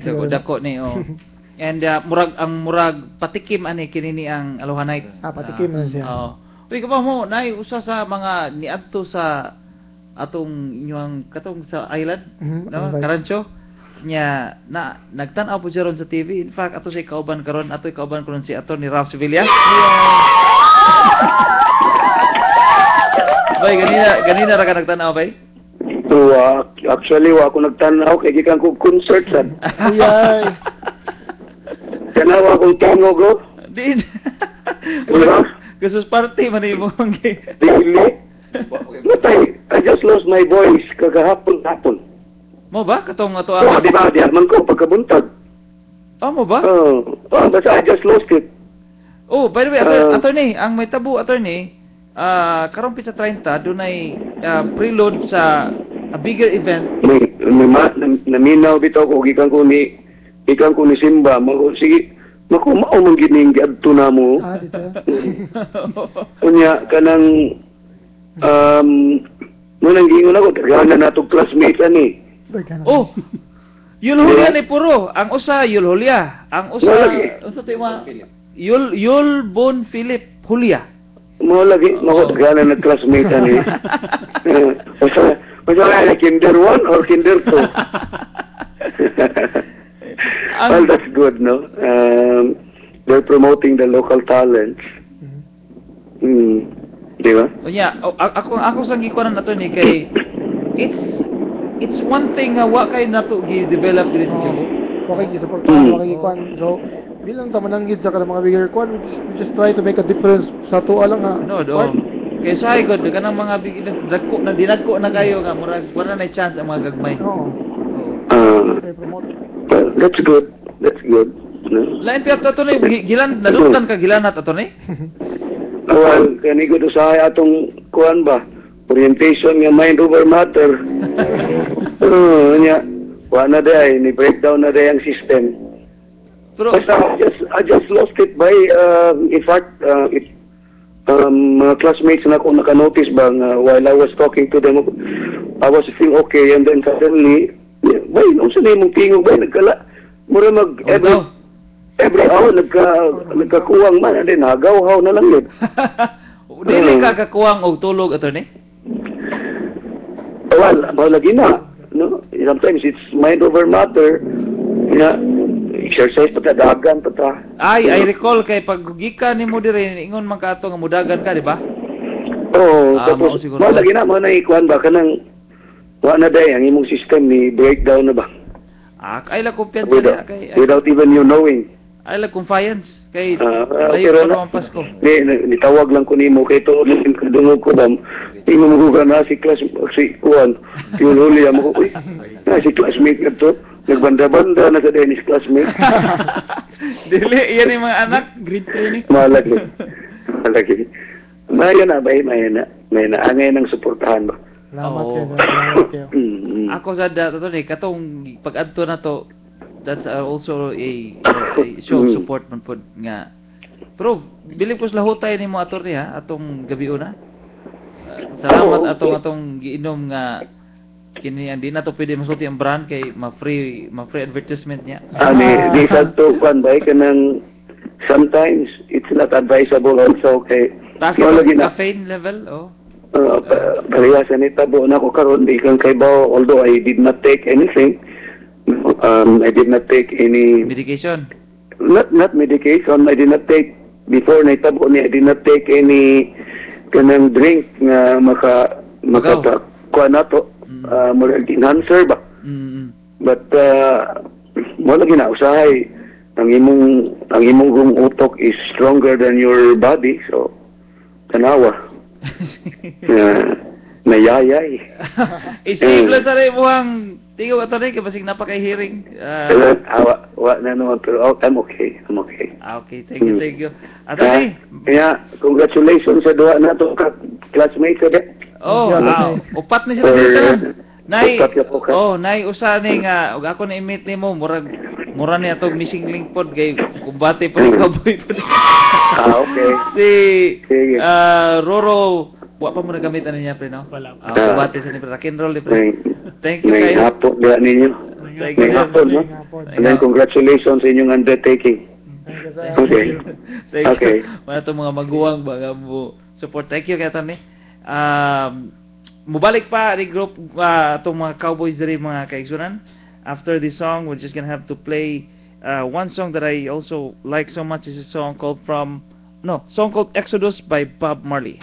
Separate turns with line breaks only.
Dako ni And murag patikim ani kinini ang Alohanite.
Patikim na siya.
Uy, kabaw mo, nay usa sa mga niadto sa atong inyong katong sa island, no? Karancho nya nagtan-aw po siya ron sa TV. In fact, ato si kauban karon, si Atty. Ralph Sevilla. Bay, ganina ra ka nagtan-aw bay?
Actually, wa ako nagtan-aw kay gikan ko concert sad.
Ayay.
Kanawa akong tango go.
Din. Gusto party man imo ang
Dili. I just lost my voice kagahapon.
Mo ba katong ato
di ba di man ko pagkabuntag.
Mo ba?
Basta I just lost it.
By the way, attorney, ang may tabu attorney, karong pizza 30 dunay preload sa a bigger event.
Naminaw bitaw ko gikan ko ni Simba mo sige mao man gining giadto namo. Unya kanang nang gingon ako tagana natong classmate ani. Yulhulia ni puro, ang usa Yulhulia, ang usa unsa to ima Yulbon Philip Julia. Mo lagi mo tagana na classmate ani. Basta kinder 1 or kinder 2. Well, that's good, no? They're promoting the local talents. Di ba?
Ako sang gikuan nato ni kay it's one thing wa kay nato gi-develop diri sa Cebu.
Okay, gi-supportahan, okay gikuan. So, bilang ta mananggid sa kanang mga bigger kuan, we just try to make a difference sa tuwa lang ha.
No, kay say god kanang mga big dagko na dinagko na kayo nga murag wala na chance ang mga gagmay.
Well, that's good. No?
Lain piyat ato ni gilan nadutan ka gilanat ato ni.
Well, kani ko usahay atong kuan ba? Orientation nga mind over matter. Nya wa na day ni breakdown na day ang system. Pero I just lost it by in fact mga classmates na ko naka-notice ba while I was talking to them I was feeling okay and then suddenly unsa na imong tingog bay nagkala mura mag every hour nagkakuwang man and then hagaw-haw na lang yun.
Dili ka kakuwang og tulog ato ni?
Well, lagi na, no? Sometimes it's mind over matter. Exercise pa dagan pa ta.
I recall kay pag gikan nimo diri ingon man ka ato nga mudagan ka, di ba?
Tapos lagi na mo na ikuan ba kanang wa na day ang imong system ni breakdown na ba?
Ay la kumpiyansa kay
without even you knowing.
Ay la confiance kay
pero
na Pasko.
Nitawag lang ko nimo kay to dungog ko bam. Imo mo na si class si kuan. Yuli mo ko. Si classmate to. Nagbanda-banda na sa Dennis classmate.
Dili yan yung mga anak grade 3 ni.
Malaki. Maya na. Angay nang suportahan ba?
Salamat kayo.
Ako sa dato ni katong pag-adto na to, that's also a show of support man pod nga. Pero believe ko sa lahutay nimo attorney ha atong gabi una. Salamat atong giinom nga kini hindi na to pwede masulti ang brand kay ma-free advertisement niya.
Di sa to kan ba kanang sometimes it's not advisable also kay
caffeine level
parehas ni tabo na ko karon di kang kay bao although I did not take anything. I did not take any
medication.
Not medication. I did not take before na tabo ni I did not take any kanang drink nga kuha na to enhancer ba? But wala ginausahay ang imong utok is stronger than your body so tanawa. Nayayay.
Isimple sa rin mo ang tingog ato rin, kasi napaka-hearing.
Wa na naman, pero I'm okay.
Okay, thank you. Ato rin.
Congratulations sa duha na ito, classmates ka din.
Upat na sila dito. Nay usa ni nga ug ako na i-meet nimo mura ni atong missing link pod kay kumbate pa ni Cowboy pod.
Okay.
Si Roro wa pa mo nagamit ani niya pre no? Kumbate sa ni pre roll ni pre. Thank you kayo.
Hapo dia ninyo.
Thank
May
you.
hapon, no? And then congratulations sa inyong undertaking. Okay.
Thank
Okay.
you. Mga itong mga maguwang baga mo support. Thank you kaya tani. Mubalik pa di group itong mga Cowboys diri mga kaigsunan. After this song, we're just gonna have to play one song that I also like so much. Is a song called Exodus by Bob Marley.